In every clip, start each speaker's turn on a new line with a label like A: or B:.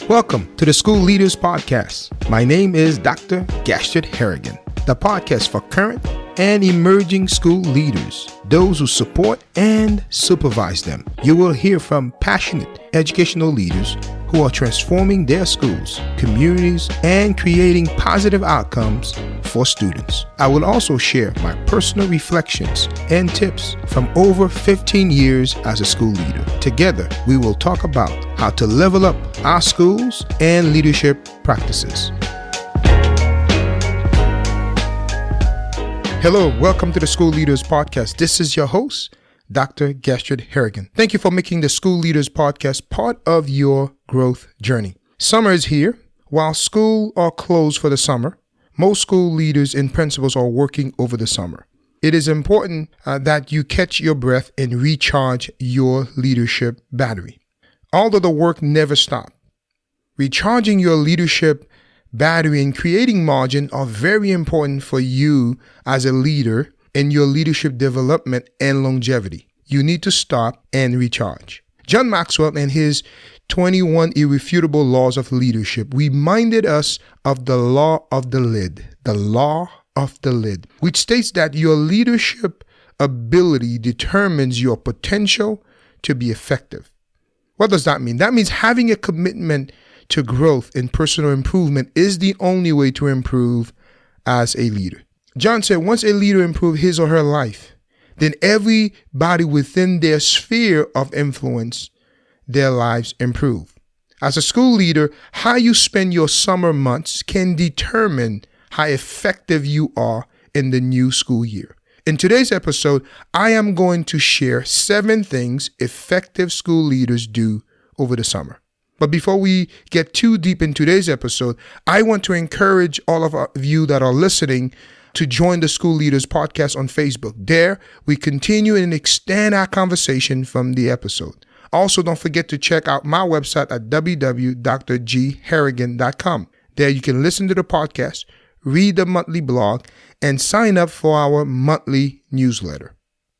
A: Welcome to the School Leaders Podcast. My name is Dr. Gastred Harrigan, the podcast for current and emerging school leaders, those who support and supervise them. You will hear from passionate educational leaders who are transforming their schools, communities, and creating positive outcomes for students. I will also share my personal reflections and tips from over 15 years as a school leader. Together, we will talk about how to level up our schools and leadership practices. Hello, welcome to the School Leaders Podcast. This is your host, Dr. Gastred Harrigan. Thank you for making the School Leaders Podcast part of your growth journey. Summer is here. While schools are closed for the summer, most school leaders and principals are working over the summer. It is important that you catch your breath and recharge your leadership battery. Although the work never stops, recharging your leadership battery and creating margin are very important for you as a leader in your leadership development and longevity. You need to stop and recharge. John Maxwell and his 21 Irrefutable Laws of Leadership reminded us of the law of the lid, which states that your leadership ability determines your potential to be effective. What does that mean? That means having a commitment to growth and personal improvement is the only way to improve as a leader. John said, once a leader improves his or her life, then everybody within their sphere of influence, their lives improve. As a school leader, how you spend your summer months can determine how effective you are in the new school year. In today's episode, I am going to share 7 things effective school leaders do over the summer. But before we get too deep in today's episode, I want to encourage all of you that are listening to join the School Leaders Podcast on Facebook. There, we continue and extend our conversation from the episode. Also, don't forget to check out my website at www.drgharrigan.com. There, you can listen to the podcast, read the monthly blog, and sign up for our monthly newsletter.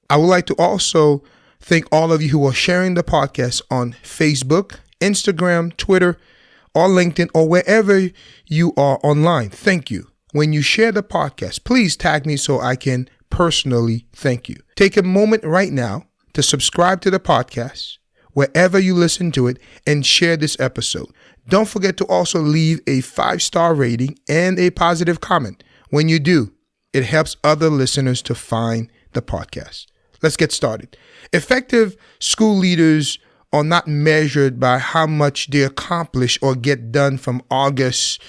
A: I would like to also thank all of you who are sharing the podcast on Facebook, Instagram, Twitter, or LinkedIn, or wherever you are online. Thank you. When you share the podcast, please tag me so I can personally thank you. Take a moment right now to subscribe to the podcast wherever you listen to it and share this episode. Don't forget to also leave a 5-star rating and a positive comment. When you do, it helps other listeners to find the podcast. Let's get started. Effective school leaders are not measured by how much they accomplish or get done from August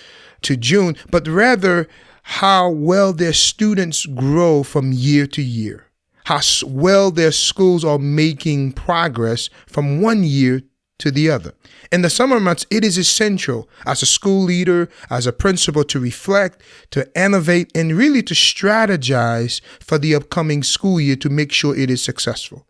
A: to June, but rather how well their students grow from year to year, how well their schools are making progress from one year to the other. In the summer months, it is essential as a school leader, as a principal, to reflect, to innovate, and really to strategize for the upcoming school year to make sure it is successful.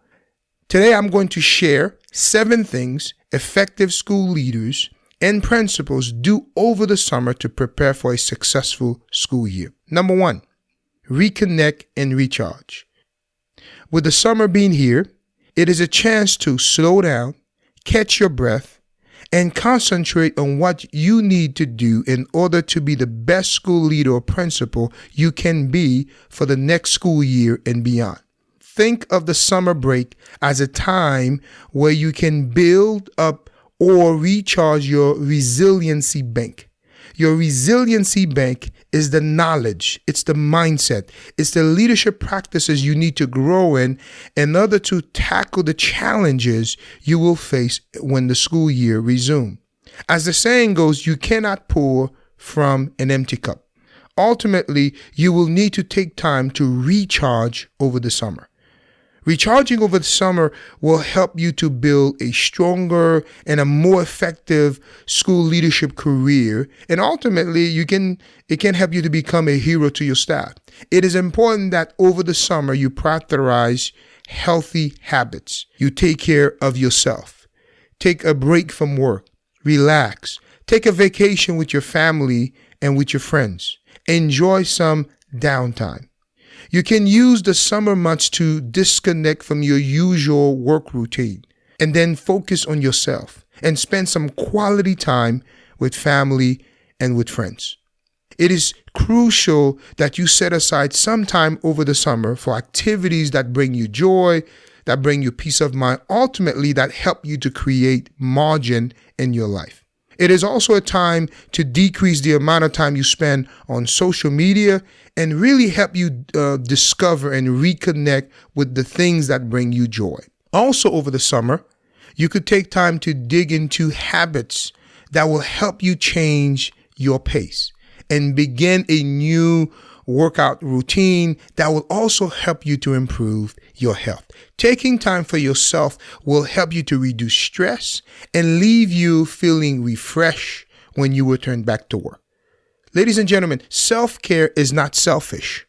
A: Today, I'm going to share 7 things effective school leaders and principals do over the summer to prepare for a successful school year. Number 1, reconnect and recharge. With the summer being here, it is a chance to slow down, catch your breath, and concentrate on what you need to do in order to be the best school leader or principal you can be for the next school year and beyond. Think of the summer break as a time where you can build up or recharge your resiliency bank. Your resiliency bank is the knowledge, it's the mindset, it's the leadership practices you need to grow in order to tackle the challenges you will face when the school year resumes. As the saying goes, you cannot pour from an empty cup. Ultimately, you will need to take time to recharge over the summer. Recharging over the summer will help you to build a stronger and a more effective school leadership career. And ultimately, it can help you to become a hero to your staff. It is important that over the summer, you prioritize healthy habits. You take care of yourself. Take a break from work. Relax. Take a vacation with your family and with your friends. Enjoy some downtime. You can use the summer months to disconnect from your usual work routine and then focus on yourself. and spend some quality time with family and with friends. It is crucial that you set aside some time over the summer for activities that bring you joy, that bring you peace of mind, ultimately that help you to create margin in your life. It is also a time to decrease the amount of time you spend on social media and really help you discover and reconnect with the things that bring you joy. Also over the summer, you could take time to dig into habits that will help you change your pace and begin a new workout routine that will also help you to improve your health. Taking time for yourself will help you to reduce stress and leave you feeling refreshed when you return back to work. Ladies and gentlemen, self-care is not selfish.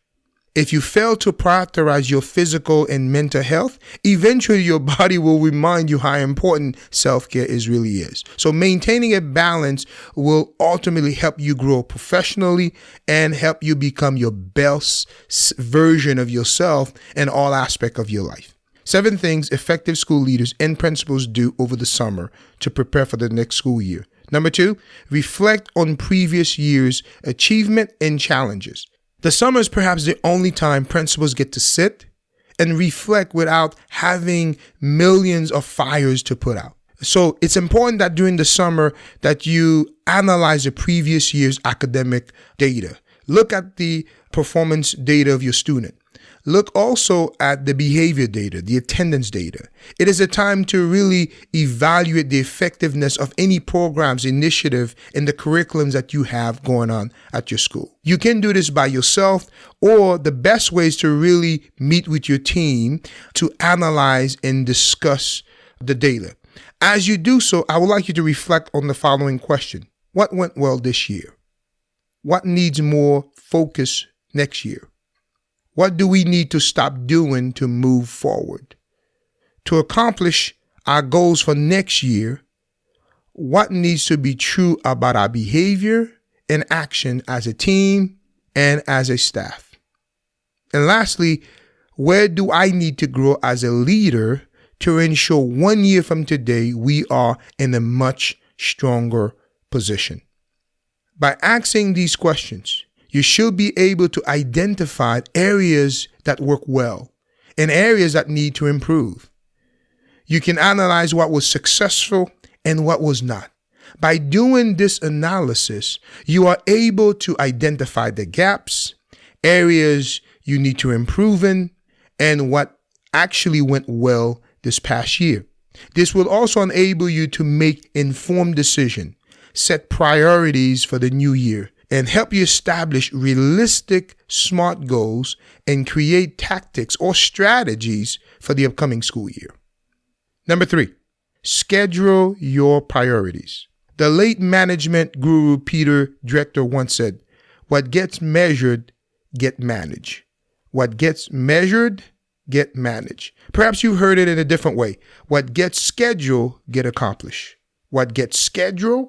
A: If you fail to prioritize your physical and mental health, eventually your body will remind you how important self-care really is. So maintaining a balance will ultimately help you grow professionally and help you become your best version of yourself in all aspects of your life. 7 things effective school leaders and principals do over the summer to prepare for the next school year. Number 2, reflect on previous year's achievement and challenges. The summer is perhaps the only time principals get to sit and reflect without having millions of fires to put out. So it's important that during the summer that you analyze the previous year's academic data. Look at the performance data of your student. Look also at the behavior data, the attendance data. It is a time to really evaluate the effectiveness of any programs, initiative, and the curriculums that you have going on at your school. You can do this by yourself, or the best way is to really meet with your team to analyze and discuss the data. As you do so, I would like you to reflect on the following question. What went well this year? What needs more focus next year? What do we need to stop doing to move forward? To accomplish our goals for next year, what needs to be true about our behavior and action as a team and as a staff? And lastly, where do I need to grow as a leader to ensure 1 year from today we are in a much stronger position? By asking these questions, you should be able to identify areas that work well and areas that need to improve. You can analyze what was successful and what was not. By doing this analysis, you are able to identify the gaps, areas you need to improve in, and what actually went well this past year. This will also enable you to make informed decisions, set priorities for the new year, and help you establish realistic, smart goals and create tactics or strategies for the upcoming school year. Number 3, schedule your priorities. The late management guru Peter Drucker once said, "What gets measured, get managed. What gets measured, get managed." Perhaps you heard it in a different way. What gets scheduled, get accomplished. What gets scheduled,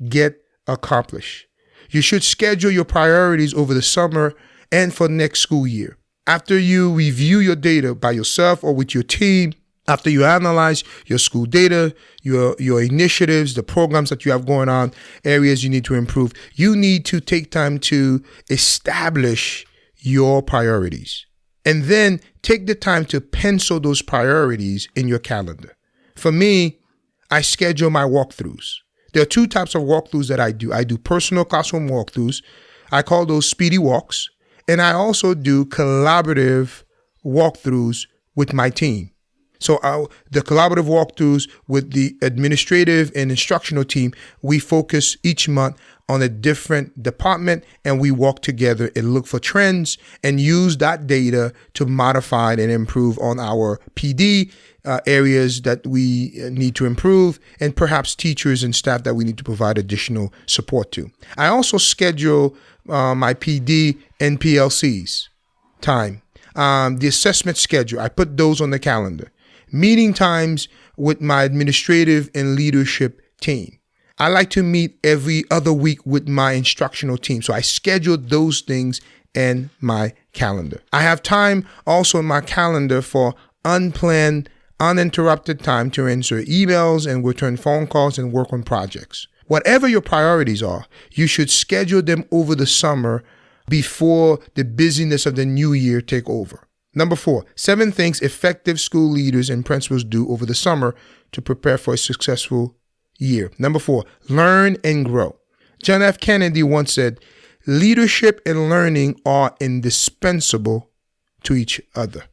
A: get accomplished. You should schedule your priorities over the summer and for next school year. After you review your data by yourself or with your team, after you analyze your school data, your initiatives, the programs that you have going on, areas you need to improve, you need to take time to establish your priorities. And then take the time to pencil those priorities in your calendar. For me, I schedule my walkthroughs. There are 2 types of walkthroughs that I do. I do personal classroom walkthroughs. I call those speedy walks. And I also do collaborative walkthroughs with my team. So the collaborative walkthroughs with the administrative and instructional team, we focus each month on a different department and we walk together and look for trends and use that data to modify and improve on our PD areas that we need to improve, and perhaps teachers and staff that we need to provide additional support to. I also schedule my PD and PLCs time, the assessment schedule. I put those on the calendar. Meeting times with my administrative and leadership team. I like to meet every other week with my instructional team. So I schedule those things in my calendar. I have time also in my calendar for unplanned uninterrupted time to answer emails and return phone calls and work on projects. Whatever your priorities are, you should schedule them over the summer before the busyness of the new year take over. Number 4, 7 things effective school leaders and principals do over the summer to prepare for a successful year. Number 4, learn and grow. John F. Kennedy once said, leadership and learning are indispensable to each other.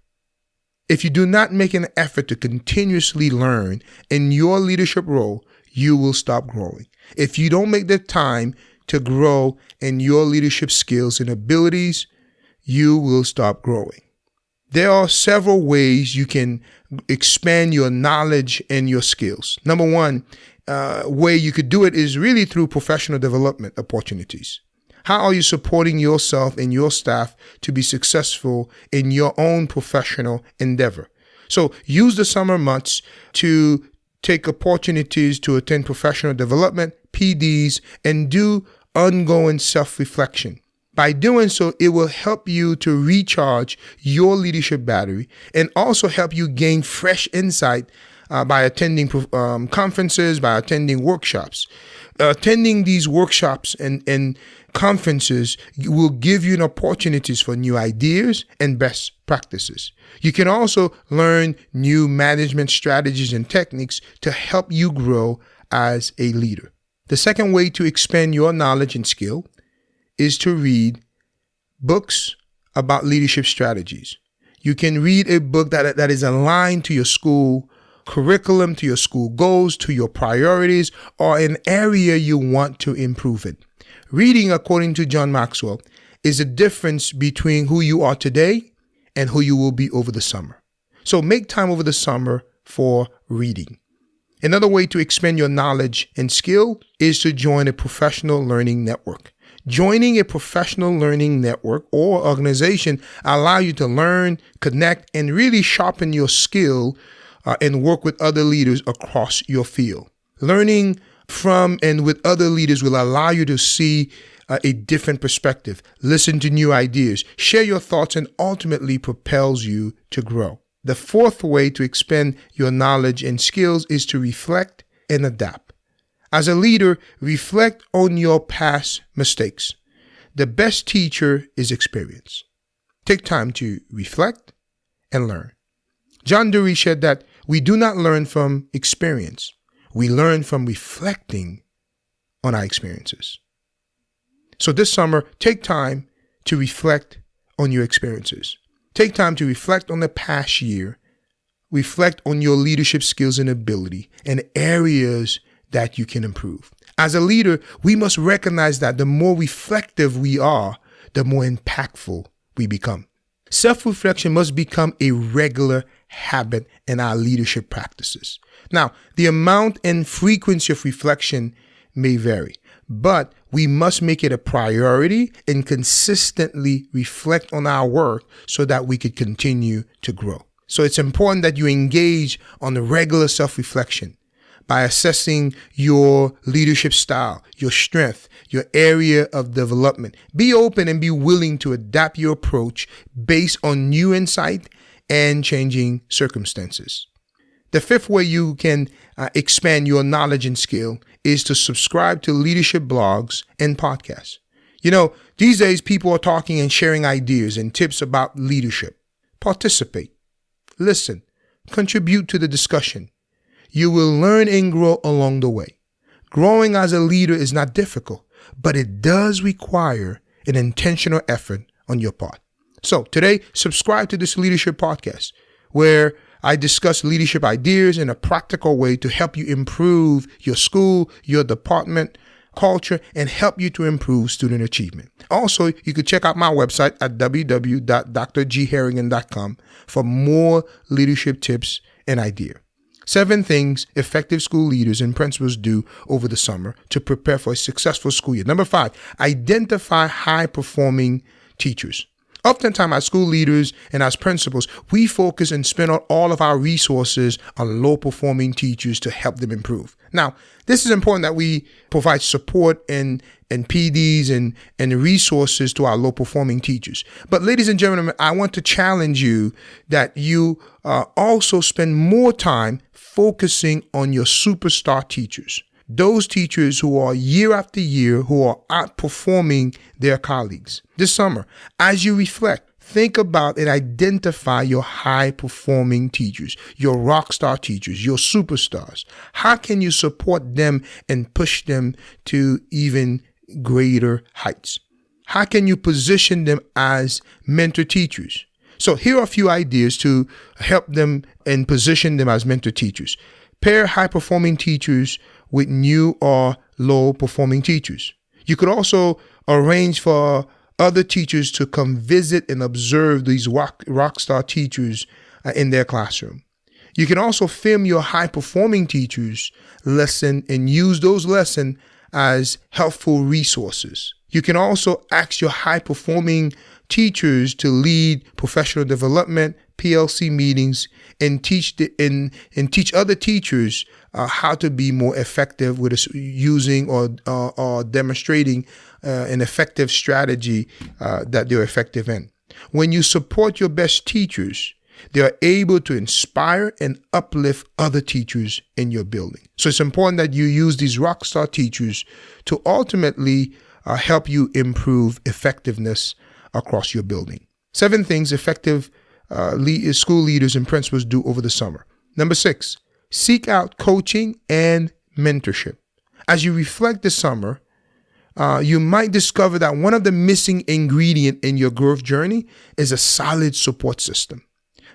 A: If you do not make an effort to continuously learn in your leadership role, you will stop growing. If you don't make the time to grow in your leadership skills and abilities, you will stop growing. There are several ways you can expand your knowledge and your skills. Number 1, way you could do it is really through professional development opportunities. How are you supporting yourself and your staff to be successful in your own professional endeavor? So use the summer months to take opportunities to attend professional development, PDs, and do ongoing self-reflection. By doing so, it will help you to recharge your leadership battery and also help you gain fresh insight by attending conferences, by attending workshops. Attending these workshops and conferences will give you an opportunities for new ideas and best practices. You can also learn new management strategies and techniques to help you grow as a leader. The second way to expand your knowledge and skill is to read books about leadership strategies. You can read a book that is aligned to your school curriculum, to your school goals, to your priorities, or an area you want to improve it. Reading, according to John Maxwell, is the difference between who you are today and who you will be over the summer. So make time over the summer for reading. Another way to expand your knowledge and skill is to join a professional learning network. Joining a professional learning network or organization allows you to learn, connect, and really sharpen your skill and work with other leaders across your field. Learning from and with other leaders will allow you to see a different perspective, listen to new ideas, share your thoughts, and ultimately propels you to grow. The fourth way to expand your knowledge and skills is to reflect and adapt. As a leader, reflect on your past mistakes. The best teacher is experience. Take time to reflect and learn. John Dewey said that we do not learn from experience. We learn from reflecting on our experiences. So this summer, take time to reflect on your experiences. Take time to reflect on the past year. Reflect on your leadership skills and ability and areas that you can improve. As a leader, we must recognize that the more reflective we are, the more impactful we become. Self-reflection must become a regular habit in our leadership practices. Now, the amount and frequency of reflection may vary, but we must make it a priority and consistently reflect on our work so that we could continue to grow. So it's important that you engage on the regular self-reflection by assessing your leadership style, your strength, your area of development. Be open and be willing to adapt your approach based on new insight and changing circumstances. The fifth way you can expand your knowledge and skill is to subscribe to leadership blogs and podcasts. You know, these days people are talking and sharing ideas and tips about leadership. Participate, listen, contribute to the discussion. You will learn and grow along the way. Growing as a leader is not difficult, but it does require an intentional effort on your part. So today, subscribe to this leadership podcast where I discuss leadership ideas in a practical way to help you improve your school, your department, culture, and help you to improve student achievement. Also, you can check out my website at www.drgharrigan.com for more leadership tips and ideas. 7 things effective school leaders and principals do over the summer to prepare for a successful school year. Number 5, identify high-performing teachers. Oftentimes, as school leaders and as principals, we focus and spend all of our resources on low-performing teachers to help them improve. Now, this is important that we provide support and PDs and resources to our low-performing teachers. But ladies and gentlemen, I want to challenge you that you also spend more time focusing on your superstar teachers. Those teachers who are year after year, who are outperforming their colleagues. This summer, as you reflect, think about and identify your high-performing teachers, your rock star teachers, your superstars. How can you support them and push them to even greater heights? How can you position them as mentor teachers? So here are a few ideas to help them and position them as mentor teachers. Pair high-performing teachers with new or low-performing teachers. You could also arrange for other teachers to come visit and observe these rock star teachers in their classroom. You can also film your high-performing teachers' lesson and use those lessons as helpful resources. You can also ask your high-performing teachers to lead professional development, PLC meetings, and teach other teachers how to be more effective with using or demonstrating an effective strategy that they're effective in. When you support your best teachers, they are able to inspire and uplift other teachers in your building. So it's important that you use these rock star teachers to ultimately help you improve effectiveness across your building. 7 things effective school leaders and principals do over the summer. Number 6, seek out coaching and mentorship. As you reflect this summer, you might discover that one of the missing ingredients in your growth journey is a solid support system.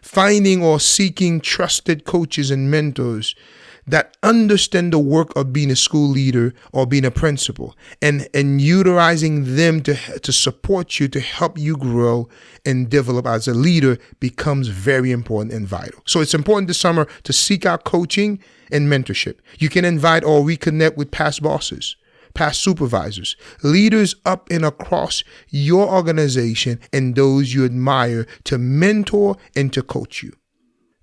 A: Finding or seeking trusted coaches and mentors that understand the work of being a school leader or being a principal and utilizing them to support you, to help you grow and develop as a leader becomes very important and vital. So it's important this summer to seek out coaching and mentorship. You can invite or reconnect with past bosses, past supervisors, leaders up and across your organization and those you admire to mentor and to coach you.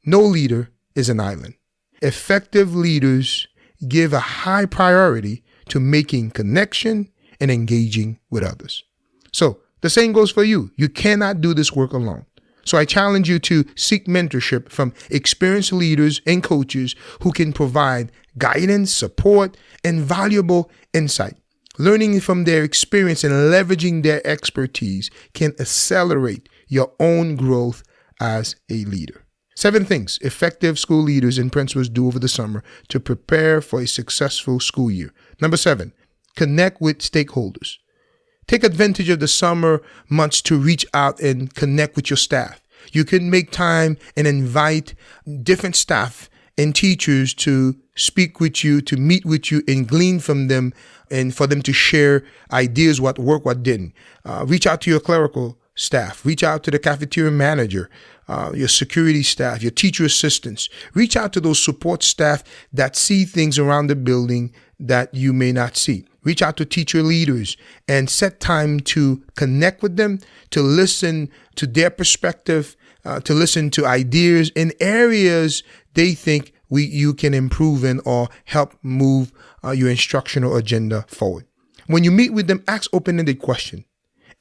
A: No leader is an island. Effective leaders give a high priority to making connection and engaging with others. So the same goes for you. You cannot do this work alone. So I challenge you to seek mentorship from experienced leaders and coaches who can provide guidance, support, and valuable insight. Learning from their experience and leveraging their expertise can accelerate your own growth as a leader. 7 things effective school leaders and principals do over the summer to prepare for a successful school year. Number 7, connect with stakeholders. Take advantage of the summer months to reach out and connect with your staff. You can make time and invite different staff and teachers to speak with you, to meet with you and glean from them and for them to share ideas, what worked, what didn't. Reach out to your clerical staff. Reach out to the cafeteria manager, your security staff, your teacher assistants. Reach out to those support staff that see things around the building that you may not see. Reach out to teacher leaders and set time to connect with them, to listen to their perspective, to listen to ideas in areas they think you can improve in or help move your instructional agenda forward. When you meet with them, ask open-ended questions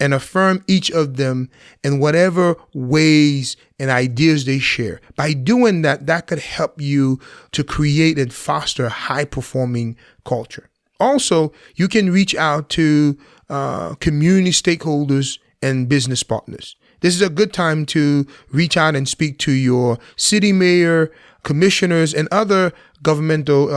A: and affirm each of them in whatever ways and ideas they share. By doing that, that could help you to create and foster a high-performing culture. Also, you can reach out to community stakeholders and business partners. This is a good time to reach out and speak to your city mayor, commissioners, and other governmental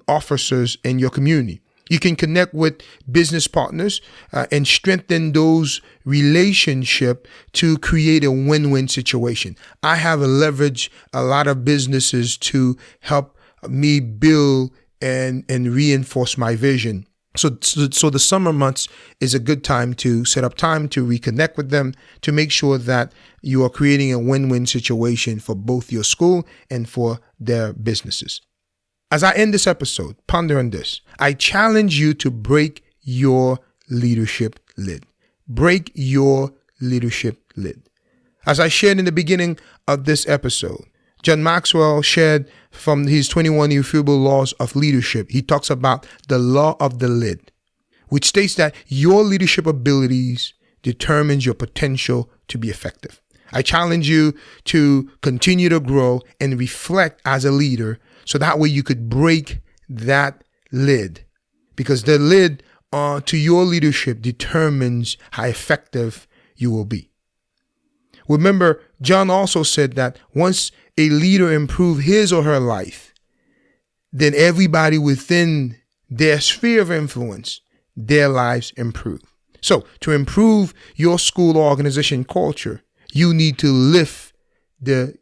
A: officers in your community. You can connect with business partners and strengthen those relationships to create a win-win situation. I have leveraged a lot of businesses to help me build and reinforce my vision. So the summer months is a good time to set up time to reconnect with them, to make sure that you are creating a win-win situation for both your school and for their businesses. As I end this episode, ponder on this. I challenge you to break your leadership lid. Break your leadership lid. As I shared in the beginning of this episode, John Maxwell shared from his 21 Irrefutable Laws of Leadership. He talks about the law of the lid, which states that your leadership abilities determines your potential to be effective. I challenge you to continue to grow and reflect as a leader so that way you could break that lid, because the lid to your leadership determines how effective you will be. Remember, John also said that once a leader improves his or her life, then everybody within their sphere of influence, their lives improve. So to improve your school or organization culture, you need to lift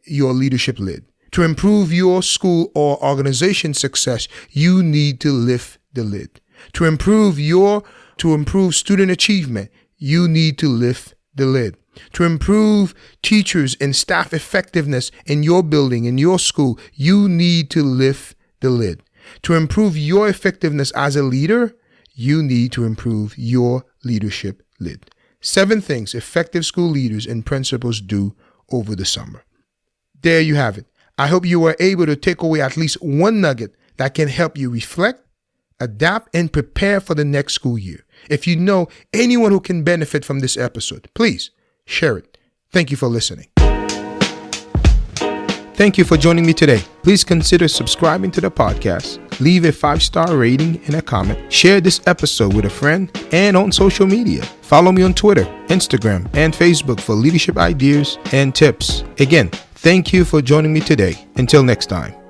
A: your leadership lid. To improve your school or organization success, you need to lift the lid. To improve student achievement, you need to lift the lid. To improve teachers and staff effectiveness in your building, in your school, you need to lift the lid. To improve your effectiveness as a leader, you need to improve your leadership lid. 7 things effective school leaders and principals do over the summer. There you have it. I hope you were able to take away at least one nugget that can help you reflect, adapt, and prepare for the next school year. If you know anyone who can benefit from this episode, please share it. Thank you for listening. Thank you for joining me today. Please consider subscribing to the podcast, leave a 5-star rating and a comment, share this episode with a friend, and on social media. Follow me on Twitter, Instagram, and Facebook for leadership ideas and tips. Again, thank you for joining me today. Until next time.